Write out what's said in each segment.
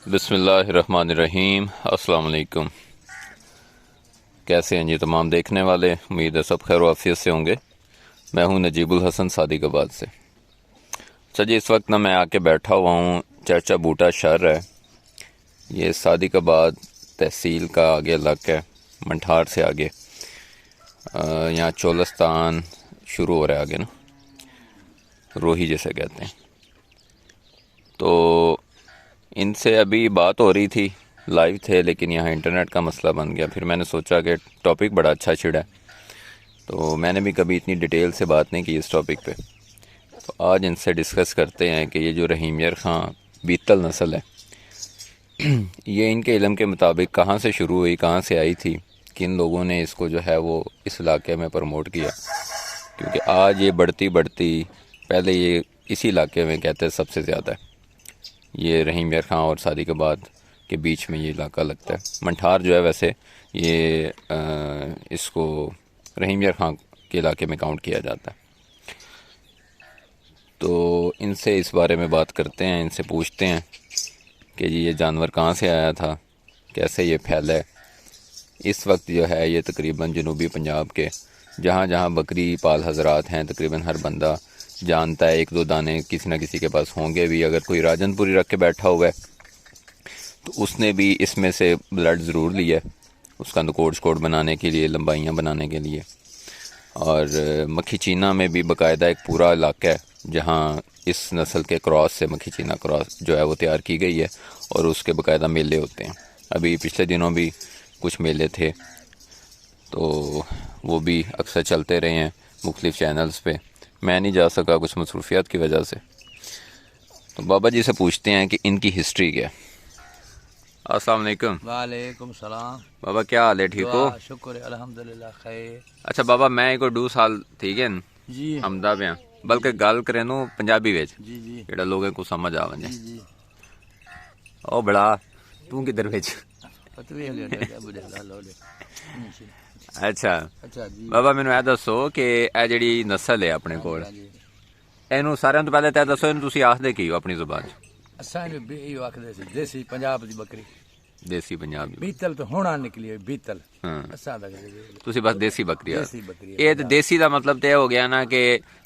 بسم اللہ الرحمن الرحیم۔ السلام علیکم۔ کیسے ہیں جی تمام دیکھنے والے؟ امید ہے سب خیر و عافیت سے ہوں گے۔ میں ہوں نجیب الحسن صادق آباد سے۔ اچھا جی، اس وقت نا میں آ کے بیٹھا ہوا ہوں چرچا بوٹا شہر ہے، یہ صادق آباد تحصیل کا آگے علاقہ ہے، منٹھار سے آگے، یہاں چولستان شروع ہو رہا ہے آگے نا، روہی جیسے کہتے ہیں۔ تو ان سے ابھی بات ہو رہی تھی، لائیو تھے، لیکن یہاں انٹرنیٹ کا مسئلہ بن گیا۔ پھر میں نے سوچا کہ ٹاپک بڑا اچھا چھڑا ہے، تو میں نے بھی کبھی اتنی ڈیٹیل سے بات نہیں کی اس ٹاپک پہ، تو آج ان سے ڈسکس کرتے ہیں کہ یہ جو رحیم یار خان بیتل نسل ہے، یہ ان کے علم کے مطابق کہاں سے شروع ہوئی، کہاں سے آئی تھی، کن لوگوں نے اس کو جو ہے وہ اس علاقے میں پروموٹ کیا، کیونکہ آج یہ بڑھتی پہلے یہ اسی علاقے میں کہتے ہیں سب سے زیادہ ہے۔ یہ رحیم یار خان اور صادق آباد کے بیچ میں یہ علاقہ لگتا ہے۔ منٹھار جو ہے ویسے یہ اس کو رحیم یار خان کے علاقے میں کاؤنٹ کیا جاتا ہے۔ تو ان سے اس بارے میں بات کرتے ہیں، ان سے پوچھتے ہیں کہ جی یہ جانور کہاں سے آیا تھا، کیسے یہ پھیلا ہے۔ اس وقت جو ہے یہ تقریباً جنوبی پنجاب کے جہاں جہاں بکری پال حضرات ہیں، تقریباً ہر بندہ جانتا ہے، ایک دو دانے کسی نہ کسی کے پاس ہوں گے بھی۔ اگر کوئی راجن پوری رکھ کے بیٹھا ہوا ہے تو اس نے بھی اس میں سے بلڈ ضرور لیا ہے، اس کا نکوڑ شکوڑ بنانے کے لیے، لمبائیاں بنانے کے لیے۔ اور مکھی چینا میں بھی باقاعدہ ایک پورا علاقہ ہے جہاں اس نسل کے کراس سے مکھی چینا کراس جو ہے وہ تیار کی گئی ہے، اور اس کے باقاعدہ میلے ہوتے ہیں۔ ابھی پچھلے دنوں بھی کچھ میلے تھے، تو وہ بھی اکثر چلتے رہے ہیں مختلف چینلز پہ۔ میں نہیں جا سکا کچھ مصروفیات کی وجہ سے، تو بابا جی سے پوچھتے ہیں کہ ان کی ہسٹری کیا ہے۔ السلام علیکم۔ وعلیکم السلام۔ بابا کیا حال ہے، ٹھیک ہو؟ دعا شکر ہے، الحمدللہ خیر۔ اچھا بابا، میں کو 2 سال ٹھیک ہے جی امدا پہ بلکہ گل کریں نو پنجابی وچ جی جی جڑا لوگوں کو سمجھ آ ونجے۔ جی جی او بڑا تو کدھر وچ؟ فتوی ہے لے بڑے لو لے۔ اچھا اچھا جی بابا مینوں اے دسو کہ اے جڑی نسل ہے اپنے کول، اینو سارے تو پہلے تے دسو اینو تسی آکھدے کی ہو اپنی زبان چ؟ اساں نے بھی ایو آکھدے سی دیسی پنجاب دی بکری، دیسی پنجابی؟ بیتل تو ہونا نکلی ہے، بیتل ہاں، اساں دا تسی بس دیسی بکری آ۔ دیسی بکری ہے۔ اے تے دیسی دا مطلب تے ہو گیا نا کہ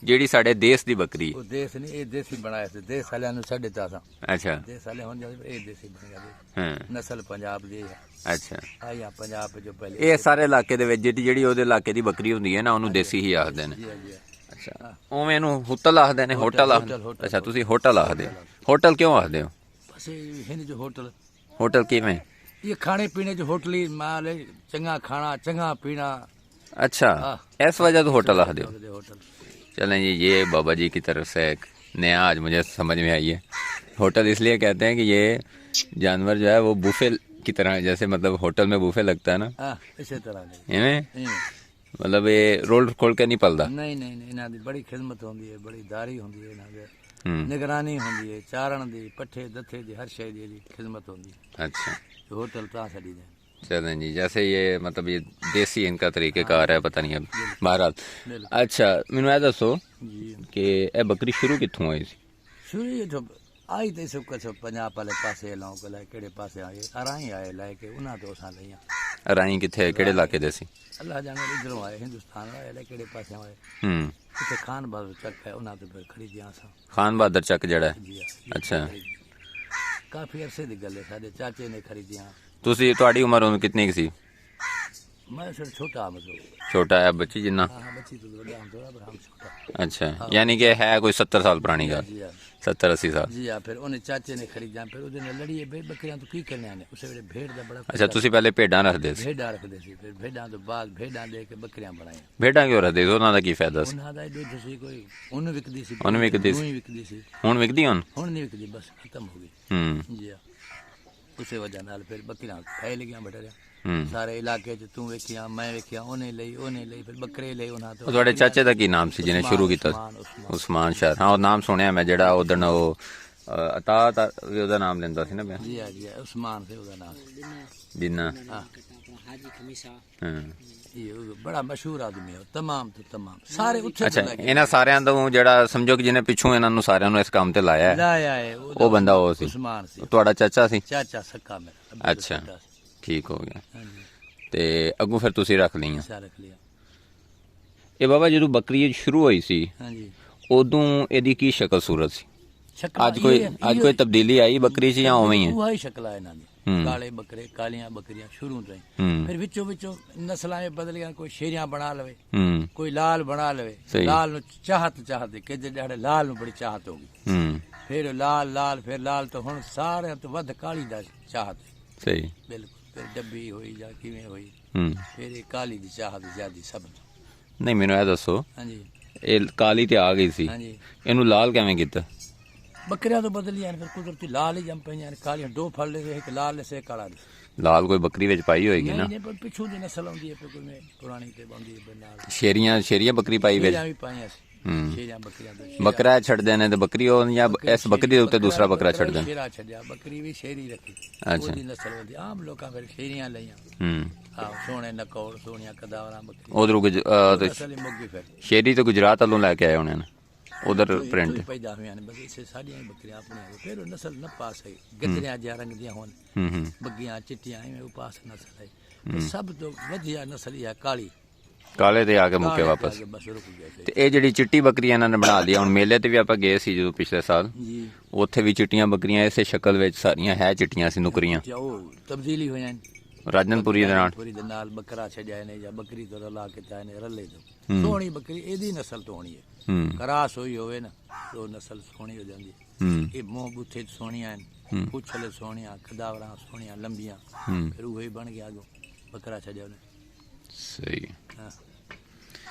جیڑی ساڈے دیس دی بکری۔ وہ دیس نہیں، اے دیسی بنایا سی، دیس والے نو چھڈ دتا سا، اچھا دیس والے ہون جاندے اے دیسی بن گیا۔ ہاں، نسل پنجاب دی ہے، اچھا۔ آیا پنجاب جو پہلے اے سارے علاقے دے وچ جیڑی اودے علاقے دی بکری ہوندی ہے نا اونوں دیسی ہی آکھدے نے۔ جی جی اچھا، اوویں نوں ہوٹل آکھدے نے، ہوٹل آکھدے؟ اچھا تسی ہوٹل آکھدے ہو۔ ہوٹل کیوں آکھدے ہو؟ بس ہن جو ہوٹل، ہوٹل کیویں؟ یہ کھانے پینے جو ہوٹلی مال ہے، چنگا کھانا چنگا پینا۔ اچھا اس وجہ تو ہوٹل آکھدے ہو۔ ہوٹل چلیں جی، یہ بابا جی کی طرف سے ایک نیا آج مجھے سمجھ میں آئی ہے۔ ہوٹل اس لیے کہتے ہیں کہ یہ جانور جو ہے وہ بوفے کی طرح، جیسے مطلب ہوٹل میں بوفے لگتا ہے نا، اسی طرح مطلب یہ رول کھول کے نہیں پلدا۔ نہیں نہیں نہیں، انہاں دی بڑی خدمت ہوندی ہے، بڑی داری ہوندی ہے، انہاں دے ہوں، نگرانی ہوندی ہے، چارن دی، پٹھے دتھے دی، ہر شے دی خدمت ہوندی ہے۔ اچھا ہوٹل تا سڑی دے۔ چلیں جی، جیسے یہ مطلب یہ دیسی ان کا طریقہ کار ہے، پتہ نہیں اب بہرحال۔ اچھا مینوں اے دسو جی کہ اے بکری شروع کتھوں ہوئی سی؟ شروع تو آئی تے سب کچھ پنجاب والے پاسے لاؤ کو لائے، کیڑے پاسے آئے ارائی آئے لائے کے انہاں تو اساں لئیاں۔ رائی کتھے، کیڑے علاقے دے سی؟ اللہ جانے ادھروں آئے، ہندوستان آئے لائے، کیڑے پاسے آئے، ہوں، اتنے خان بہادر چک ہے، انہاں تو پھر خریدیاں سا۔ خان بہادر چک جڑا ہے؟ جی اچھا، کافی عرصے دی گل ہے، سارے چاچے نے خریدیاں۔ تسی تہاڈی عمر کتنی کی سی؟ میں سر چھوٹا مطلب، چھوٹا ہے بچی جنہ؟ ہاں بچی تو بڑا ہم تھوڑا، پر ہم چھوٹا۔ اچھا، یعنی کہ ہے کوئی 70 سال پرانی گل؟ جی 70-80 سال؟ جی پھر انہیں چاچے نے خریدیاں، پھر وہ لڑیے بکریاں تو کی کرنے آنے، اسے ویلے بھیڑ دا بڑا اچھا تسی پہلے بھیڈاں رکھدے سی؟ بھیڈاں رکھدے سی، پھر بھیڈاں تو بعد بھیڈاں دے کے بکریاں بنائیاں۔ بھیڈاں کیوں رکھدے سی؟ انہاں دا کی فائدہ سی؟ انہاں دا دودھ سی، کوئی اون وکدی سی، اون وکدی سی؟ دوئی وکدی سی، ہن وکدی ہن؟ ہن نہیں وکدی، بس ختم ہو گئی۔ ہوں جی اسی وجہ نال پھر بکریاں پھیل گیاں بٹھیرے ہوں۔ سارے علاقے چ، تو ویکھیاں میں ویکھیاں، اونے لئی پھر بکرے لئی انہاں تو۔ تہاڈے چاچے دا کی نام سی جنے شروع کیتا؟ عثمان عثمان شاہ، ہاں وہ نام سنیا میں، جڑا اودن وہ ਅਤਾ ਵੀ ਉਹਦਾ ਨਾਮ ਲੈਂਦਾ ਸੀ ਨਾ ਮੈਂ ਜੀ ਆ ਜੀ ਉਸਮਾਨ ਸੇ ਉਹਦਾ ਨਾਮ ਜਿੰਨਾ हाजी खमीसा ਹਾਂ ਇਹ ਬੜਾ ਮਸ਼ਹੂਰ ਆਦਮੀ ਹੈ ਤਮਾਮ ਤੋਂ ਤਮਾਮ ਸਾਰੇ ਉੱਥੇ ਅੱਛਾ ਚਲੇ ਗਏ ਇਹਨਾਂ ਸਾਰਿਆਂ ਤੋਂ ਜਿਹੜਾ ਸਮਝੋ ਕਿ ਜਿਹਨੇ ਪਿੱਛੋਂ ਇਹਨਾਂ ਨੂੰ ਸਾਰਿਆਂ ਨੂੰ ਇਸ ਕੰਮ ਤੇ ਲਾਇਆ ਹੈ ਲਾਇਆ ਹੈ ਉਹ ਬੰਦਾ ਉਹ ਸੀ ਉਸਮਾਨ ਸੀ ਤੁਹਾਡਾ ਚਾਚਾ ਸੀ ਚਾਚਾ ਸੱਕਾ ਮੇਰਾ ਅੱਬੂ ਦਾ ਅੱਛਾ ਛੋਟਾ ਸੀ। ਠੀਕ ਹੋ ਗਿਆ ਹਾਂਜੀ ਤੇ ਅੱਗੋਂ ਫਿਰ ਤੁਸੀਂ ਰੱਖ ਲਈਆਂ ਸਾਰਾ ਰੱਖ ਲਿਆ ਇਹ ਬਾਬਾ ਜਦੋਂ ਬੱਕਰੀ ਸ਼ੁਰੂ ਹੋਈ ਸੀ ਹਾਂਜੀ ਉਦੋਂ ਇਹਦੀ ਕੀ ਸ਼ਕਲ ਸੂਰਤ ਸੀ ਸ਼ਕਲਾਂ ਅੱਜ ਕੋਈ ਤਬਦੀਲੀ ਆਈ ਬੱਕਰੀ 'ਚ ਜਾਂ ਉਵੇਂ ਹੀ ਹੈ ਉਹ ਹੀ ਸ਼ਕਲਾਂ ਇਹਨਾਂ ਦੀ ਹੂੰ। ਕਾਲੇ ਬੱਕਰੇ ਕਾਲੀਆਂ ਬੱਕਰੀਆਂ ਸ਼ੁਰੂ ਤੋਂ ਹੀ ਹੂੰ ਫਿਰ ਵਿੱਚੋਂ ਨਸਲਾਂ ਇਹ ਬਦਲ ਗਈਆਂ ਕੋਈ ਸ਼ੇਰੀਆਂ ਬਣਾ ਲਵੇ ਹੂੰ ਕੋਈ ਲਾਲ ਬਣਾ ਲਵੇ ਸਹੀ। ਲਾਲ ਨੂੰ ਚਾਹਤ ਕਿ ਜਿਹੜੇ ਲਾਲ ਨੂੰ ਬੜੀ ਚਾਹਤ ਹੋ ਗਈ ਹੂੰ ਫਿਰ ਲਾਲ ਫਿਰ ਲਾਲ ਤੋਂ ਹੁਣ ਸਾਰਿਆਂ ਤੋਂ ਵੱਧ ਕਾਲੀ ਦਾ ਚਾਹਤ ਹੈ। ਸਹੀ ਬਿਲਕੁਲ ਫਿਰ ਡੱਬੀ ਹੋਈ ਜਾਂ ਕਿਵੇਂ ਹੋਈ ਹੂੰ ਫਿਰ ਇਹ ਕਾਲੀ ਦੀ ਚਾਹਤ ਜ਼ਿਆਦੀ ਸਭ ਤੋਂ ਨਹੀਂ ਮੈਨੂੰ ਇਹ ਦੱਸੋ ਹਾਂਜੀ ਇਹ ਕਾਲੀ ਤੇ ਆ ਗਈ ਸੀ ਹਾਂਜੀ ਇਹਨੂੰ ਲਾਲ ਕਿਵੇਂ ਕੀਤਾ ਬੱਕਰੀਆਂ ਤੋਂ ਬਦਲੀਆਂ ਨੇ ਫਿਰ ਕੁਦਰਤੀ ਲਾਲ ਹੀ ਜੰਮ ਪਈਆਂ ਨੇ ਕਾਲੀਆਂ ਦੋ ਫੜ ਲਏ ਇੱਕ ਲਾਲ ਸੇ ਕਾਲਾ ਨੀ। ਲਾਲ ਕੋਈ ਬੱਕਰੀ ਵਿੱਚ ਪਾਈ ਹੋਏਗੀ ਨਾ ਨਹੀਂ ਪਰ ਪਿੱਛੋਂ ਦੀ ਨਸਲ ਆਉਂਦੀ ਹੈ ਕੋਈ ਮੈਂ ਪੁਰਾਣੀ ਤੇ ਬੰਦੀ ਹੈ ਨਾਲ ਸ਼ੇਰੀਆਂ ਬੱਕਰੀ ਪਾਈ ਵਿੱਚ ਸ਼ੇਰੀਆਂ ਵੀ ਪਾਈਆਂ ਸੀ ਹੂੰ ਸ਼ੇਰੀਆਂ ਬੱਕਰੀਆਂ ਤੋਂ ਬੱਕਰਾ ਛੱਡਦੇ ਨੇ ਤੇ ਬੱਕਰੀ ਉਹ ਜਾਂ ਇਸ ਬੱਕਰੀ ਦੇ ਉੱਤੇ ਦੂਸਰਾ ਬੱਕਰਾ ਛੱਡਦੇ ਨੇ ਸ਼ੇਰਾ ਛੱਡਿਆ ਬੱਕਰੀ ਵੀ ਸ਼ੇਰੀ ਰੱਖੀ ਅੱਛਾ। ਉਹਦੀ ਨਸਲ ਉਹਦੀ ਆਮ ਲੋਕਾਂ ਫਿਰ ਸ਼ੇਰੀਆਂ ਲਈਆਂ ਹੂੰ ਆਹ ਸੋਹਣੇ ਨਕੌੜ ਸੋਹਣੀਆਂ ਕਦਾਵਰਾਂ ਬੱਕਰੀ ਉਧਰੋਂ ਨਸਲ ਹੀ ਮੁੱਕ ਗਈ ਫਿਰ ਸ਼ੇਰੀ ਤੋਂ ਗੁਜਰਾਤ ਵੱਲੋਂ ਲੈ ਕੇ ਆਏ ਹੋਣੇ ਨੇ ਉਧਰ ਪ੍ਰਿੰਟ ਇੱਥੋਂ ਹੀ ਪੈਦਾ ਹੋਈਆਂ ਨੇ ਬਸ ਇਸੇ ਸਾਡੀਆਂ ਹੀ ਬੱਕਰੀਆਂ ਆਪਣੀਆਂ ਨੇ। ਫਿਰ ਉਹ ਨਸਲ ਨਾ ਪਾਸ ਹੋਈ ਗੱਦਰਿਆਂ ਜਿਹਾ ਰੰਗ ਦੀਆਂ ਹੋਣ ਹੂੰ ਹੂੰ ਬੱਗੀਆਂ ਚਿੱਟੀਆਂ ਐਵੇਂ ਉਹ ਪਾਸ ਨਸਲ ਹੈ ਤੇ ਸਭ ਤੋਂ ਵਧੀਆ ਨਸਲ ਇਹ ਹੈ ਕਾਲੀ ਕਾਲੇ ਤੇ ਆ ਕੇ ਮੁੱਕੇ ਕਾਲੇ ਵਾਪਸ ਤੇ ਆ ਕੇ ਬਸ ਰੁਕ ਗਿਆ ਸੀ। ਤੇ ਇਹ ਜਿਹੜੀ ਚਿੱਟੀ ਬੱਕਰੀ ਇਹਨਾਂ ਨੇ ਬਣਾ ਲਈ ਹੁਣ ਮੇਲੇ ਤੇ ਵੀ ਆਪਾਂ ਗਏ ਸੀ ਜਦੋਂ ਪਿਛਲੇ ਸਾਲ ਜੀ ਉੱਥੇ ਵੀ ਚਿੱਟੀਆਂ ਬੱਕਰੀਆਂ ਇਸੇ ਸ਼ਕਲ ਵਿੱਚ ਸਾਰੀਆਂ ਹੈ ਚਿੱਟੀਆਂ ਸੀ ਨੁਕਰੀਆਂ ਤੇ ਉਹ ਤਬਦੀਲੀ ਹੋਈਆਂ ਨੇ ਰਾਜਨਪੁਰੀ ਦੇ ਨਾਲ ਪੂਰੀ ਦੇ ਨਾਲ ਬੱਕਰਾ ਛੱਡਿਆ ਨੇ ਜਾਂ ਬੱਕਰੀ ਤੋਂ ਰਲਾ ਕੇ ਚਾਹੇ ਨੇ ਰੱਲੇ ਤੋਂ ਹੂੰ। ਸੋਹਣੀ ਬੱਕਰੀ ਇਹਦੀ ਨਸਲ ਤੋਂ ਹੋਣੀ ਹੈ ਹੂੰ ਕਰਾਸ ਹੋਈ ਹੋਵੇ ਨਾ ਤੇ ਉਹ ਨਸਲ ਸੋਹਣੀ ਹੋ ਜਾਂਦੀ ਹੈ ਹੂੰ ਇਹ ਮੂੰਹ ਬੁੱਥੇ 'ਚ ਸੋਹਣੀਆਂ ਹੂੰ। ਨੇ ਪੁੱਛਲੇ ਸੋਹਣੀਆਂ ਖਦਾਵਰਾਂ ਸੋਹਣੀਆਂ ਲੰਬੀਆਂ ਹੂੰ ਫਿਰ ਉਹ ਹੀ ਬਣ ਗਿਆ ਅੱਗੋਂ ਬੱਕਰਾ ਛੱਡਿਆ ਉਹਨੇ ਸਹੀ ਹਾਂ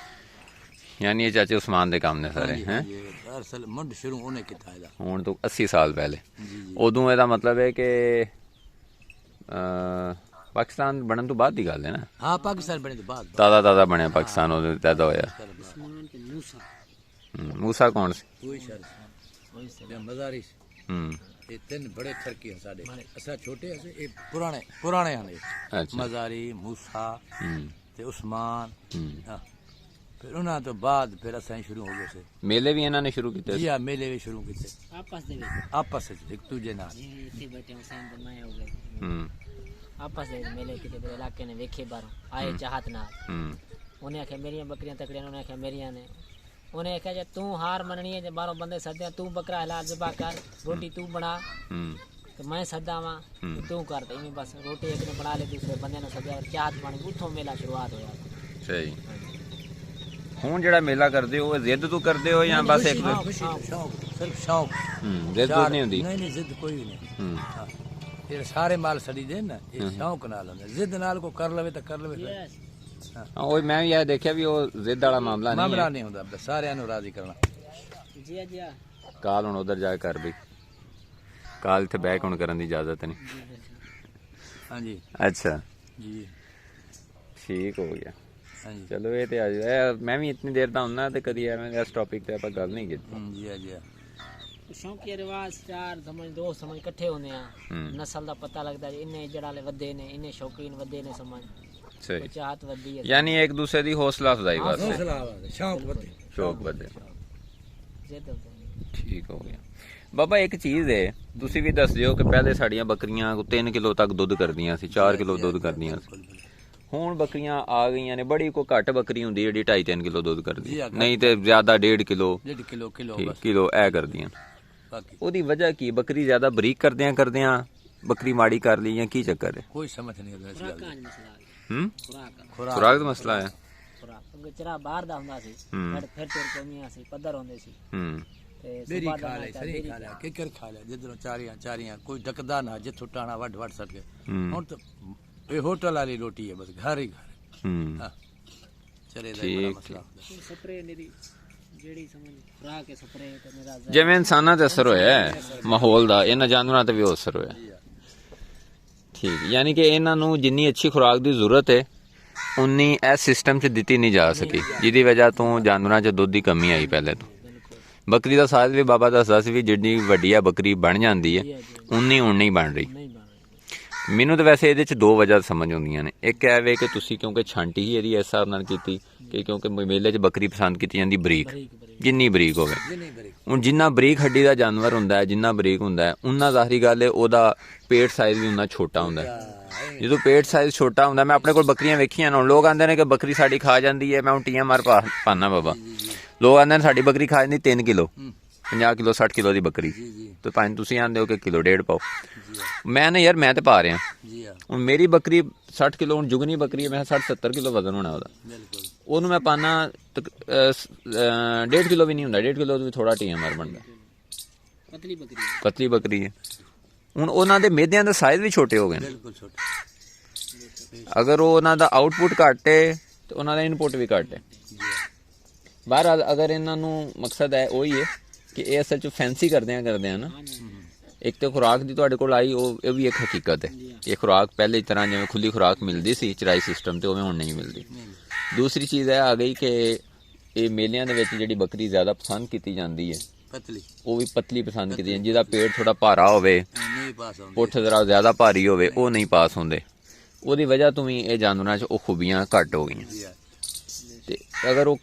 ਯਾਨੀ ਇਹ ਚਾਚੇ ਉਸਮਾਨ ਦੇ ਕੰਮ ਨੇ ਸਾਰੇ ਹੈ ਅਸਲ ਮੁੱਢ ਸ਼ੁਰੂ ਉਹਨੇ ਕੀਤਾ ਇਹਦਾ ਹੁਣ ਤੋਂ 80 ਸਾਲ ਪਹਿਲੇ ਜੀ ਜੀ ਉਦੋਂ ਇਹਦਾ ਮਤਲਬ ਹੈ ਕਿ ਪਾਕਿਸਤਾਨ ਬਣਨ ਤੋਂ ਬਾਅਦ ਦੀ ਗੱਲ ਹੈ ਨਾ ਹਾਂ ਪਾਕਿਸਤਾਨ ਬਣੇ ਤੋਂ ਬਾਅਦ ਤਾਜ਼ਾ ਬਣਿਆ ਪਾਕਿਸਤਾਨ ਉਦੋਂ ਪੈਦਾ ਹੋਇਆ उस्मान के मूसा ਮੂਸਾ ਕੌਣ ਸੀ ਕੋਈ ਸ਼ਰ वही से ਇਹ ਮਜ਼ਾਰੀ ਸੀ। ਹੂੰ ਇਹ ਤਿੰਨ ਬੜੇ ਠਰਕੇ ਹਨ ਸਾਡੇ ਅਸਾਂ ਛੋਟੇ ਸੀ ਇਹ ਪੁਰਾਣੇ ਹਨ ਇਹ ਅੱਛਾ ਮਜ਼ਾਰੀ ਮੂਸਾ ਹੂੰ ਤੇ ਉਸਮਾਨ ਹੂੰ ਹਾਂ ਫਿਰ ਉਹਨਾਂ ਤੋਂ ਬਾਅਦ ਫਿਰ ਅਸਾਂ ਸ਼ੁਰੂ ਹੋ ਗਏ ਸੀ ਮੇਲੇ ਵੀ ਇਹਨਾਂ ਨੇ ਸ਼ੁਰੂ ਕੀਤੇ ਜੀ ਆ ਮੇਲੇ ਵੀ ਸ਼ੁਰੂ ਕੀਤੇ आपस दे विच ਆਪਸ ਵਿੱਚ ਇੱਕ ਦੂਜੇ ਨਾਲ ये इतने बैठे हुसैन ते मैं हो गए ਹੂੰ आपस दे मेले किते बड़े इलाके ने वेखे बार आए चाहत ना ਹੂੰ उन्हें आखे मेरियां बकरियां तकड़ियां ने उन्हें आखे मेरियां ने उन्हें आखे जे तू हार मननी है जे बारों बंदे सद्या तू बकरा हलाल ज़बा कर रोटी तू बना ਹੂੰ तो मैं सदा तू कर ते इवें बस रोटी एक ने बना ले दूसरे बंदे ने सद्या और चाहत पानी उठो मेला शुरुआत होया ਸਹੀ ਹੁਣ ਜਿਹੜਾ ਮੇਲਾ ਕਰਦੇ ਹੋ ਉਹ ਜ਼ਿੱਦ ਤੋਂ ਕਰਦੇ ਹੋ ਜਾਂ ਬਸ ਇੱਕ ਸ਼ੌਕ ਸਿਰਫ ਸ਼ੌਕ ਜ਼ਿੱਦ ਨਹੀਂ ਹੁੰਦੀ ਨਹੀਂ ਜ਼ਿੱਦ ਕੋਈ ਵੀ ਨਹੀਂ ਹੂੰ ਹਾਂ। ਇਹ ਸਾਰੇ ਮਾਲ ਸੜੀ ਦੇ ਨਾ ਇਹ ਸ਼ੌਕ ਨਾਲ ਹੁੰਦਾ ਜ਼ਿੱਦ ਨਾਲ ਕੋ ਕਰ ਲਵੇ ਤਾਂ ਕਰ ਲਵੇ ਫਿਰ। यस ਹਾਂ ਉਹ ਮੈਂ ਵੀ ਇਹ ਦੇਖਿਆ ਵੀ ਉਹ ਜ਼ਿੱਦ ਵਾਲਾ ਮਾਮਲਾ ਨਹੀਂ ਮਾਮਲਾ ਹੈ ਨਹੀਂ ਹੁੰਦਾ ਬਸ ਸਾਰਿਆਂ ਨੂੰ ਰਾਜ਼ੀ ਕਰਨਾ जी जी ਕਾਲ ਹੁਣ ਉਧਰ ਜਾ ਕੇ ਕਰ ਬਈ ਕਾਲ ਇੱਥੇ ਬੈਕ ਹੁਣ ਕਰਨ ਦੀ ਇਜਾਜ਼ਤ ਨਹੀਂ ਹਾਂਜੀ ਅੱਛਾ ਜੀ ਠੀਕ ਹੋ ਗਿਆ ਹਾਂਜੀ ਚਲੋ ਇਹ ਤੇ ਆ ਜਾਏ ਮੈਂ ਵੀ ਇਤਨੀ ਦੇਰ ਦਾ ਹੁੰਨਾ ਤੇ ਕਦੀ ਐਵੇਂ ਇਸ ਟੌਪਿਕ ਤੇ ਆਪਾਂ ਗੱਲ ਨਹੀਂ ਕੀਤੀ ਜੀ ਜੀ शौकी रिवाज चार समझ दोस्त समझ इकट्ठे होने हम्म। नस्ल का पता लगता है इन्ने जड़ाले वधे ने इन्ने शौकीन वधे ने समझ ਸਹੀ चाहत वधी है ਯਾਨੀ ਇੱਕ ਦੂਸਰੇ ਦੀ ਹੌਸਲਾ ਅਫਜ਼ਾਈ ਵਾਸਤੇ ਹੌਸਲਾ ਸ਼ੌਕ ਵਧੇ ਸ਼ੌਕ ਵਧੇ जिद होते हैं। ਠੀਕ ਹੋ ਗਿਆ ਬਾਬਾ ਇੱਕ ਚੀਜ਼ ਹੈ ਤੁਸੀਂ ਵੀ ਦੱਸ ਦਿਓ ਕਿ ਪਹਿਲੇ ਸਾਡੀਆਂ ਬੱਕਰੀਆਂ 3 ਕਿਲੋ ਤੱਕ ਦੁੱਧ ਕਰਦੀਆਂ ਸੀ 4 ਕਿਲੋ ਦੁੱਧ ਕਰਦੀਆਂ ਸੀ ਹੁਣ ਬੱਕਰੀਆਂ ਆ ਗਈਆਂ ਨੇ ਬੜੀ ਕੋ ਘੱਟ ਬੱਕਰੀ ਹੁੰਦੀ ਜਿਹੜੀ 2.5-3 ਕਿਲੋ ਦੁੱਧ ਕਰਦੀ ਜੀ, ਘੱਟ। ਨਹੀਂ ਤੇ ਜ਼ਿਆਦਾ 1.5 ਕਿਲੋ 1.5 ਕਿਲੋ ਬਸ ਕਿਲੋ ਇਹ ਕਰਦੀਆਂ ਬਾਕੀ ਉਹਦੀ ਵਜ੍ਹਾ ਕੀ ਬੱਕਰੀ ਜ਼ਿਆਦਾ ਬਰੀਕ ਕਰਦਿਆਂ ਬੱਕਰੀ ਮਾੜੀ ਕਰ ਲਈ ਜਾਂ ਕੀ ਚੱਕਰ ਹੈ ਕੋਈ ਸਮਝ ਨਹੀਂ ਆਉਂਦਾ ਇਸ ਗੱਲ खुराक ਦੀ मसला है ਹੂੰ खुराक ਖੁਰਾਕ ਦਾ ਮਸਲਾ ਹੈ खुराक क्योंकि चरा बाहर दा हुंदा सी हम्म। फिर तुर के मियां सी पद्धर होंदे सी ਹੂੰ ते ਬੇਰੀ सुबह दा ਖਾ ਲੈ नाश्ता ਸਰੀ बेरी ਖਾ ਲੈ ਕਿਕਰ ਖਾ ਲੈ ਜਿੱਧਰੋਂ ਚਾਰੀਆਂ ਕੋਈ ਡਕਦਾ ਨਾ ਜਿੱਥੋਂ ਟਾਣਾ ਵੱਢ ਸਕੇ ਹੂੰ ਹੁਣ ਤਾਂ ਇਹ ਹੋਟਲ ਵਾਲੀ ਰੋਟੀ ਹੈ ਬਸ ਘਰ ਹੀ ਘਰ ਹੂੰ ਹਾਂ ਚਲੇ ਦਾ ਬੜਾ ਠੀਕ, ਮਸਲਾ ਹੁੰਦਾ स्प्रे मेरी जेड़ी समझ खुराक के स्प्रे ते मेरा ਜਿਵੇਂ ਇਨਸਾਨਾਂ ਤੇ ਅਸਰ ਹੋਇਆ ਹੈ, ਮਾਹੌਲ ਦਾ ਇਹਨਾਂ ਜਾਨਵਰਾਂ ਤੇ ਵੀ ਉਹ ਅਸਰ ਹੋਇਆ ਠੀਕ ਯਾਨੀ ਕਿ ਇਹਨਾਂ ਨੂੰ ਜਿੰਨੀ ਅੱਛੀ ਖੁਰਾਕ ਦੀ ਜ਼ਰੂਰਤ ਹੈ ਉਨੀ ਇਸ ਸਿਸਟਮ 'ਚ ਦਿੱਤੀ ਨਹੀਂ ਜਾ ਸਕੀ ਜਿਹਦੀ ਵਜ੍ਹਾ ਤੋਂ ਜਾਨਵਰਾਂ 'ਚ ਦੁੱਧ ਦੀ ਕਮੀ ਆਈ ਪਹਿਲੇ ਤੋਂ ਬੱਕਰੀ ਦਾ ਸਾਈਜ਼ ਵੀ ਬਾਬਾ ਦੱਸਦਾ ਸੀ ਵੀ ਜਿੰਨੀ ਵੱਡੀ ਆ ਬੱਕਰੀ ਬਣ ਜਾਂਦੀ ਹੈ ਉਨੀ ਹੁਣ ਨਹੀਂ ਬਣ ਰਹੀ। ਨਹੀਂ ਬਣ ਰਹੀ। ਮੈਨੂੰ ਤਾਂ ਵੈਸੇ ਇਹਦੇ 'ਚ ਦੋ ਵਜ੍ਹਾ ਸਮਝ ਆਉਂਦੀਆਂ ਨੇ। ਇੱਕ ਇਹ ਵੇ ਕਿ ਤੁਸੀਂ ਕਿਉਂਕਿ ਛਾਂਟੀ ਹੀ ਇਹਦੀ ਇਸ ਹਿਸਾਬ ਨਾਲ ਕੀਤੀ ਕਿ ਕਿਉਂਕਿ ਮੇਲੇ 'ਚ ਬੱਕਰੀ ਪਸੰਦ ਕੀਤੀ ਜਾਂਦੀ ਬਰੀਕ, ਜਿੰਨੀ ਬਰੀਕ ਹੋਵੇ। ਜਿੰਨੀ ਬਰੀ ਹੁਣ ਜਿੰਨਾ ਬਰੀਕ ਹੱਡੀ ਦਾ ਜਾਨਵਰ ਹੁੰਦਾ ਹੈ, ਜਿੰਨਾ ਬਰੀਕ ਹੁੰਦਾ ਹੈ, ਉਨਾ ਜ਼ਾਹਰੀ ਗੱਲ ਹੈ ਉਹਦਾ ਪੇਟ ਸਾਈਜ਼ ਵੀ ਉਨਾ ਛੋਟਾ ਹੁੰਦਾ ਹੈ। ਜਦੋਂ ਪੇਟ ਸਾਈਜ਼ ਛੋਟਾ ਹੁੰਦਾ, ਮੈਂ ਆਪਣੇ ਕੋਲ ਬੱਕਰੀਆਂ ਵੇਖੀਆਂ ਨੇ। ਲੋਕ ਆਉਂਦੇ ਨੇ ਕਿ ਬੱਕਰੀ ਸਾਡੀ ਖਾ ਜਾਂਦੀ ਹੈ, ਮੈਂ ਹੁਣ TMR ਪਾਣਾ ਬਾਬਾ। ਲੋਕ ਆਉਂਦੇ ਨੇ ਸਾਡੀ ਬੱਕਰੀ ਖਾ ਜਾਂਦੀ 3 ਕਿਲੋ, 50 ਕਿਲੋ 60 ਕਿਲੋ ਦੀ ਬੱਕਰੀ, ਤੇ ਭਾਵੇਂ ਤੁਸੀਂ ਆਂਦੇ ਹੋ ਕਿ ਕਿਲੋ ਡੇਢ ਪਾਓ। ਮੈਂ ਨਾ ਯਾਰ ਮੈਂ ਤੇ ਪਾ ਰਿਹਾ। ਜੀ ਹਾਂ ਹੁਣ ਮੇਰੀ ਬੱਕਰੀ 60 ਕਿਲੋ, ਹੁਣ ਜੁਗਨੀ ਬੱਕਰੀ ਹੈ, ਮੈਂ 60-70 ਕਿਲੋ ਵਜ਼ਨ ਹੋਣਾ ਉਹਦਾ। ਬਿਲਕੁਲ ਉਹਨੂੰ ਮੈਂ ਪਾਣਾ 1.5 ਕਿਲੋ ਵੀ ਨਹੀਂ ਹੁੰਦਾ, 1.5 ਕਿਲੋ ਤੋਂ ਵੀ ਥੋੜਾ TMR ਬਣਦਾ। ਪਤਲੀ ਬੱਕਰੀ ਹੈ। ਪਤਲੀ ਬੱਕਰੀ ਹੈ। ਹੁਣ ਉਹਨਾਂ ਦੇ ਮੇਦਿਆਂ ਦੇ ਸਾਈਜ਼ ਵੀ ਛੋਟੇ ਹੋ ਗਏ ਨੇ। ਬਿਲਕੁਲ ਛੋਟਾ। ਅਗਰ ਉਹ ਉਹਨਾਂ ਦਾ ਆਊਟਪੁੱਟ ਘੱਟ ਹੈ ਤੇ ਉਹਨਾਂ ਦਾ ਇਨਪੁੱਟ ਵੀ ਘੱਟ ਹੈ। ਜੀ ਹਾਂ ਬਹਰਹਾਲ ਅਗਰ ਇਹਨਾਂ ਨੂੰ ਮਕਸਦ ਹੈ ਉਹੀ ਹੈ ਕਿ ਇਹ ਅਸਲ 'ਚ ਫੈਂਸੀ ਕਰਦੇ ਆ ਨਾ। ਇੱਕ ਤੇ ਖੁਰਾਕ ਦੀ ਤੁਹਾਡੇ ਕੋਲ ਆਈ, ਇਹ ਵੀ ਇੱਕ ਹਕੀਕਤ ਹੈ। ਇਹ ਖੁਰਾਕ ਪਹਿਲੇ ਤਰ੍ਹਾਂ ਜਿਵੇਂ ਖੁੱਲੀ ਖੁਰਾਕ ਮਿਲਦੀ ਸੀ ਚਰਾਈ ਸਿਸਟਮ ਤੇ, ਉਵੇਂ ਹੁਣ ਨਹੀਂ ਮਿਲਦੀ। ਦੂਸਰੀ ਚੀਜ਼ ਇਹ ਆ ਗਈ ਕਿ ਇਹ ਮੇਲਿਆਂ ਦੇ ਵਿੱਚ ਜਿਹੜੀ ਬੱਕਰੀ ਜ਼ਿਆਦਾ ਪਸੰਦ ਕੀਤੀ ਜਾਂਦੀ ਹੈ ਪਤਲੀ ਉਹ ਵੀ ਪਤਲੀ ਪਸੰਦ ਕੀਤੀ ਜਾਂਦੀ, ਜਿਹਦਾ ਪੇਟ ਥੋੜਾ ਭਾਰਾ ਹੋਵੇ, ਨਹੀਂ ਪਾਸ ਆਉਂਦੀ। ਪੁੱਠ ਜ਼ਰਾ ਜ਼ਿਆਦਾ ਭਾਰੀ ਹੋਵੇ, ਉਹ ਨਹੀਂ ਪਾਸ ਹੁੰਦੇ। ਉਹਦੀ ਵਜ੍ਹਾ ਤੋਂ ਵੀ ਇਹ ਜਾਨਵਰਾਂ 'ਚ ਉਹ ਖੂਬੀਆਂ ਘੱਟ ਹੋ ਗਈਆਂ। ਜੀ ਹਾਂ ਤੇ ਅਗਰ ਉਹ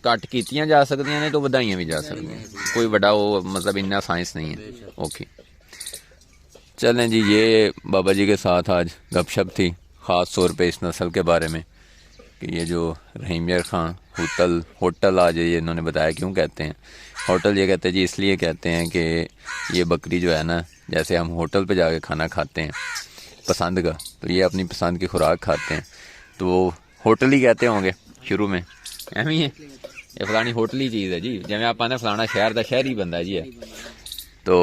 ਘੱਟ ਕੀਤੀਆਂ ਜਾ ਸਕਦੀਆਂ ਨੇ ਤਾਂ ਵਧਾਈਆਂ ਵੀ ਜਾ ਸਕਦੀਆਂ। कोई बड़ा वो मतलब इतना साइंस नहीं है। ओके चलें जी, ये बाबा जी के साथ आज गपशप थी ख़ास तौर पे इस नस्ल के बारे में कि ये जो रहीम यार खान होटल आज ये इन्होंने बताया क्यों कहते हैं होटल। ये कहते हैं जी इसलिए कहते हैं कि ये बकरी जो है ना, जैसे हम होटल पे जाके खाना खाते हैं पसंद का, तो ये अपनी पसंद की खुराक खाते हैं, तो वो होटल ही कहते होंगे शुरू में, एवं ही है। ये फलानी होटली चीज़ है जी, जैसे आप आने फलाना शहर का शहरी बंदा है जी है, तो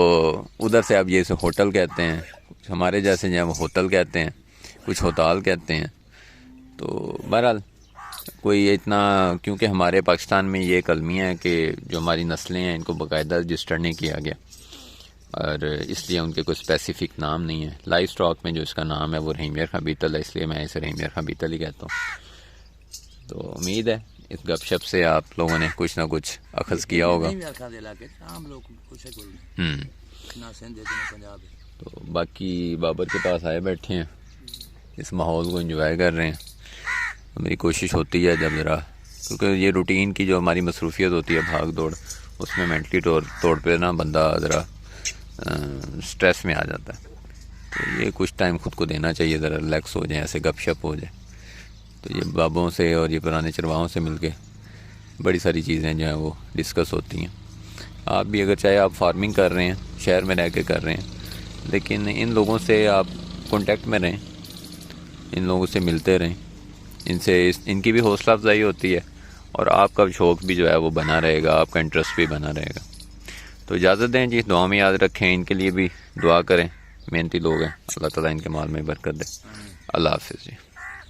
उधर से अब ये इसे होटल कहते हैं। कुछ हमारे जैसे जो होटल कहते हैं, कुछ होताल कहते हैं। तो बहरहाल कोई इतना, क्योंकि हमारे पाकिस्तान में ये कलमियाँ है कि जो हमारी नस्लें हैं इनको बाकायदा रजिस्टर नहीं किया गया, और इसलिए उनके कोई स्पेसिफिक नाम नहीं है। लाइव स्टॉक में जो इसका नाम है वो रहीम यार खां बीतल है, इसलिए मैं इसे रहीम यार खां बीतल ही कहता हूँ। तो उम्मीद है इस गपशप से आप लोगों ने कुछ ना कुछ अखज़ किया होगा। हम लोग कुछ है ना सिंध है ना पंजाब है। तो बाकी बाबर के पास आए बैठे हैं, इस माहौल को एंजॉय कर रहे हैं। तो मेरी कोशिश होती है जब ज़रा, क्योंकि ये रूटीन की जो हमारी मसरूफियत होती है भाग दौड़, उसमें मेंटली तौर पे ना बंदा ज़रा स्ट्रेस में आ जाता है। तो ये कुछ टाइम ख़ुद को देना चाहिए, ज़रा रिलैक्स हो जाए, ऐसे गपशप हो जाए। तो ये बाबों से और ये पुराने चरवाहों से मिलके बड़ी सारी चीज़ें जो हैं वो डिस्कस होती हैं। आप भी अगर चाहे आप फार्मिंग कर रहे हैं, शहर में रह के कर रहे हैं, लेकिन इन लोगों से आप कांटेक्ट में रहें, इन लोगों से मिलते रहें, इनकी भी हौसला अफजाई होती है और आपका शौक़ भी जो है वो बना रहेगा, आपका इंटरेस्ट भी बना रहेगा। तो इजाज़त दें जी, दुआ में याद रखें, इनके लिए भी दुआ करें, मेहनती लोग हैं, अल्लाह ताला इनके माल में बरकत दे। अल्लाह हाफ़िज़ जी।